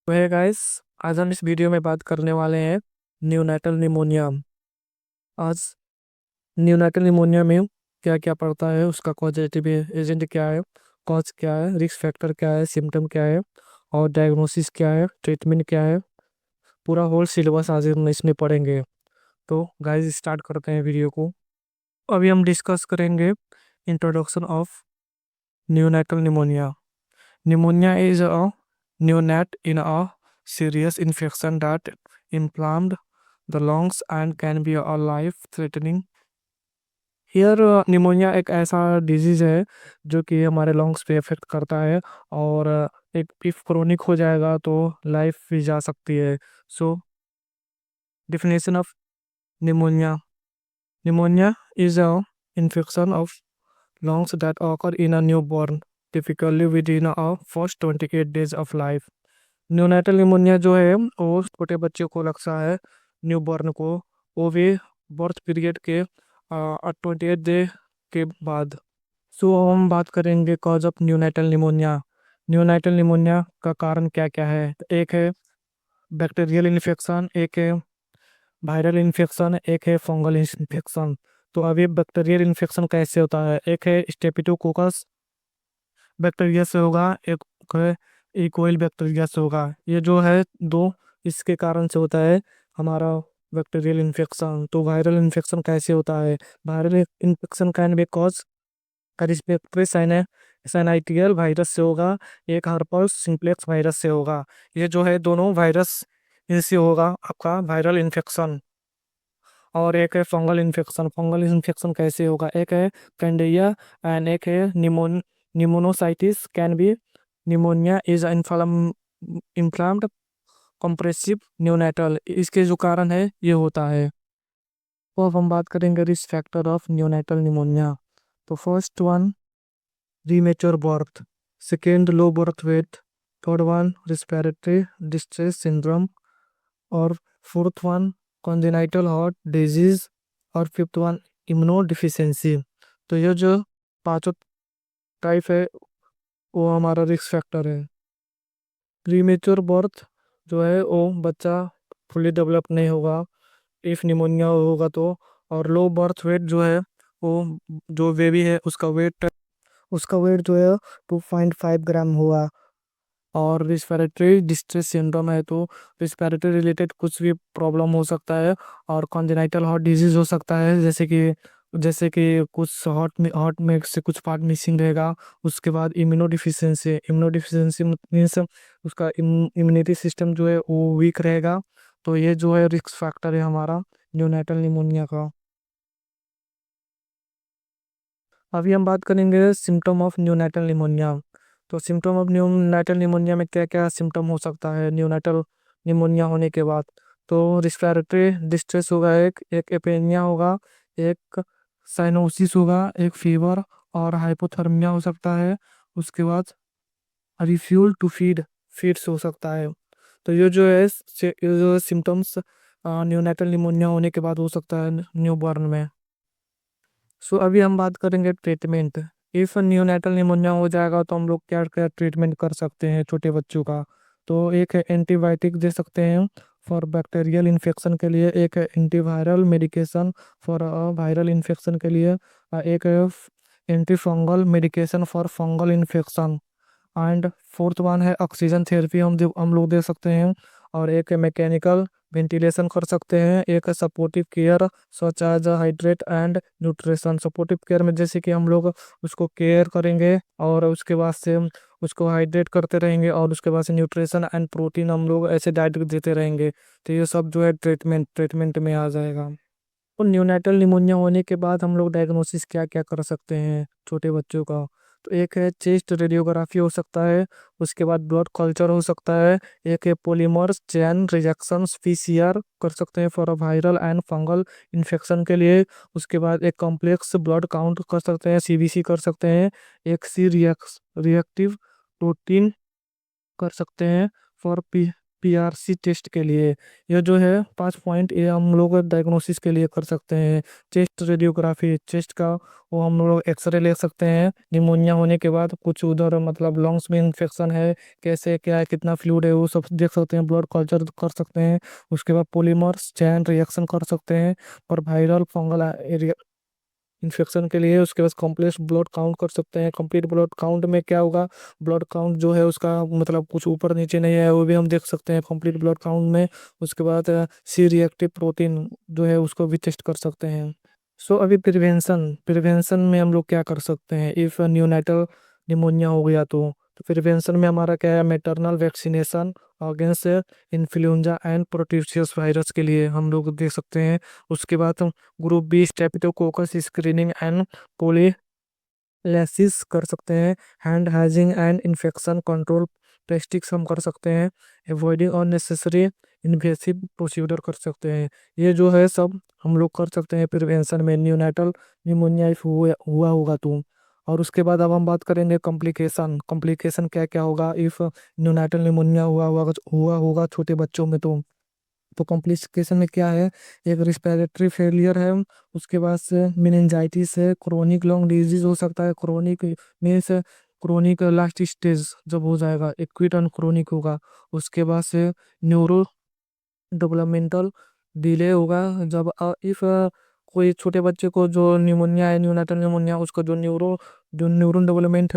तो है गाइस, आज हम इस वीडियो में बात करने वाले हैं न्यूनेटल निमोनिया। आज न्यूनेटल निमोनिया में क्या क्या पड़ता है, उसका कॉजेटिव एजेंट क्या है, कॉज क्या है, रिस्क फैक्टर क्या है, सिम्टम क्या है और डायग्नोसिस क्या है, ट्रीटमेंट क्या है। पूरा होल सिलेबस आज हम इसमें पढ़ेंगे। तो गाइस स्टार्ट करते हैं वीडियो को। अभी हम डिस्कस करेंगे introduction of neonatal pneumonia. Pneumonia is a neonate in a serious infection that inflamed the lungs and can be a life-threatening। Here pneumonia एक ऐसा डिजीज है जो कि हमारे लंग्स पे इफेक्ट करता है और एक इफ क्रोनिक हो जाएगा तो लाइफ भी जा सकती है। So definition of pneumonia. Pneumonia is a infection of lungs that occur in a newborn, typically within a first 28 days of life। Neonatal pneumonia जो है वो छोटे बच्चे को लगता है, न्यूबॉर्न को। वो भी बर्थ पीरियड के 28 डे के बाद। सो हम बात करेंगे cause of neonatal pneumonia. Neonatal pneumonia का कारण क्या क्या है। एक है बैक्टीरियल इन्फेक्शन, एक है वायरल इन्फेक्शन, एक है फंगल इन्फेक्शन। तो अभी बैक्टीरियल इन्फेक्शन कैसे होता है, एक है स्टेपिटोकोकस बैक्टीरिया से होगा, एक है इकोइल बैक्टीरिया से होगा। ये जो है दो, इसके कारण से होता है हमारा बैक्टीरियल इन्फेक्शन। तो वायरल इन्फेक्शन कैसे होता है। Viral infection can be cause respiratory syncytial virus से होगा, एक हर्पस सिंप्लेक्स वायरस से होगा। ये जो है दोनों वायरस इनसे होगा आपका वायरल इन्फेक्शन। और एक है फंगल इन्फेक्शन। फंगल इन्फेक्शन कैसे होगा, एक है कैंडिडिया एंड एक है pneumocystis can be. Pneumonia is inflamed compressive neonatal, इसके जो कारण है ये होता है। तो अब हम बात करेंगे risk factor of neonatal pneumonia. तो first one premature birth, second low birth weight, third one respiratory distress syndrome, और fourth one congenital heart disease, और फिफ्थ वन इम्यूनो डिफिशियंसी। तो ये जो पांचों टाइप है वो हमारा रिस्क फैक्टर है। प्रीमेच्योर बर्थ जो है वो बच्चा फुली डेवलप नहीं होगा इफ निमोनिया होगा तो। और लो बर्थ वेट जो है वो जो बेबी है उसका वेट जो है 2.5 ग्राम हुआ। और रिस्पिरेटरी डिस्ट्रेस सिंड्रोम है तो रिस्पिरेटरी रिलेटेड कुछ भी प्रॉब्लम हो सकता है। और कॉन्जेनाइटल हार्ट डिजीज हो सकता है, जैसे कि कुछ हार्ट में से कुछ पार्ट मिसिंग रहेगा। उसके बाद इम्यूनो डिफिशियंसी मीन्स उसका इम्यूनिटी सिस्टम जो है वो वीक रहेगा। तो ये जो है रिस्क फैक्टर है हमारा न्यूनेटल निमोनिया का। अभी हम बात करेंगे सिम्टम ऑफ न्यूनेटल निमोनिया। तो सिम्टम ऑफ न्यूनेटल निमोनिया में क्या क्या सिम्टम हो सकता है न्यूनेटल निमोनिया होने के बाद। तो रिस्पिरेटरी डिस्ट्रेस होगा, एक एपेनिया होगा, एक साइनोसिस होगा, एक फीवर और हाइपोथर्मिया हो सकता है। उसके बाद रिफ्यूल टू फीड्स हो सकता है। तो ये जो सिम्टम्स न्यूनेटल निमोनिया होने के बाद हो सकता है न्यूबॉर्न में। सो अभी हम बात करेंगे ट्रीटमेंट। इफ नियोनेटल निमोनिया हो जाएगा तो हम लोग क्या क्या ट्रीटमेंट कर सकते हैं छोटे बच्चों का। तो एक है एंटीबायोटिक दे सकते हैं फॉर बैक्टीरियल इन्फेक्शन के लिए, एक है antiviral medication for viral infection के लिए, एक है anti fungal medication for fungal infection. And fourth one है ऑक्सीजन थेरेपी हम लोग दे सकते हैं। और एक मैकेनिकल वेंटिलेशन कर सकते हैं, एक supportive care such as hydrate and nutrition. Supportive care में जैसे कि हम लोग उसको केयर करेंगे और उसके बाद से हम उसको हाइड्रेट करते रहेंगे और उसके बाद से न्यूट्रिशन एंड प्रोटीन हम लोग ऐसे डाइट देते रहेंगे। तो ये सब जो है ट्रीटमेंट में आ जाएगा। तो न्यूनेटल निमोनिया होने के बाद हम लोग डायग्नोसिस क्या क्या कर सकते हैं छोटे बच्चों का। तो एक है चेस्ट रेडियोग्राफी हो सकता है, उसके बाद ब्लड कल्चर हो सकता है, एक है पॉलीमर्स चेन रिएक्शन पीसीआर कर सकते हैं for viral and fungal infection के लिए। उसके बाद एक कॉम्प्लेक्स ब्लड काउंट कर सकते हैं, सीबीसी कर सकते हैं, एक सी रिएक्टिव प्रोटीन कर सकते हैं फॉर पीआरसी टेस्ट के लिए। ये जो है 5 पॉइंट, ये हम लोग डायग्नोसिस के लिए कर सकते हैं। चेस्ट रेडियोग्राफी, चेस्ट का वो हम लोग एक्सरे ले सकते हैं निमोनिया होने के बाद। कुछ उधर मतलब लंग्स में इन्फेक्शन है, कैसे क्या है, कितना फ्लूइड है, वो सब देख सकते हैं। ब्लड कल्चर कर सकते हैं। उसके बाद पॉलीमर्स चैन रिएक्शन कर सकते हैं और वायरल फंगल इन्फेक्शन के लिए। उसके बाद कॉम्प्लेक्स ब्लड काउंट कर सकते हैं। कंप्लीट ब्लड काउंट में क्या होगा, ब्लड काउंट जो है उसका मतलब कुछ ऊपर नीचे नहीं है, वो भी हम देख सकते हैं कंप्लीट ब्लड काउंट में। उसके बाद सी रिएक्टिव प्रोटीन जो है उसको भी टेस्ट कर सकते हैं। सो अभी प्रिवेंशन प्रिवेंशन में हम लोग क्या कर सकते हैं, इफ न्यूनाइटल निमोनिया हो गया तो प्रिवेंशन में हमारा क्या है, maternal vaccination against influenza and pertussis virus के लिए हम लोग दे सकते हैं। उसके बाद group B streptococcus screening and prophylaxis कर सकते हैं। Hand hygiene and infection control testing हम कर सकते हैं। अवॉइडिंग अननेसेसरी इन्वेसिव प्रोसीजर कर सकते हैं। ये जो है सब हम लोग कर सकते हैं प्रिवेंशन में न्यूनाइटल निमोनिया इफ हुआ होगा तो। और उसके बाद अब हम बात करेंगे कॉम्प्लिकेशन। कॉम्प्लिकेशन क्या क्या होगा इफ न्यूनाइटल निमोनिया हुआ होगा छोटे बच्चों में तो कॉम्प्लिकेशन में क्या है, एक रिस्पिरेटरी फेलियर है। उसके बाद से मेनिंजाइटिस है, क्रोनिक लंग डिजीज हो सकता है। Chronic means chronic last stage जब हो जाएगा, एक्यूट एंड क्रोनिक होगा। उसके बाद से न्यूरो डेवलपमेंटल डिले होगा। जब इफ कोई छोटे बच्चे को जो निमोनिया है, न्यूनाटल निमोनिया, उसका जो न्यूरॉन डेवलपमेंट है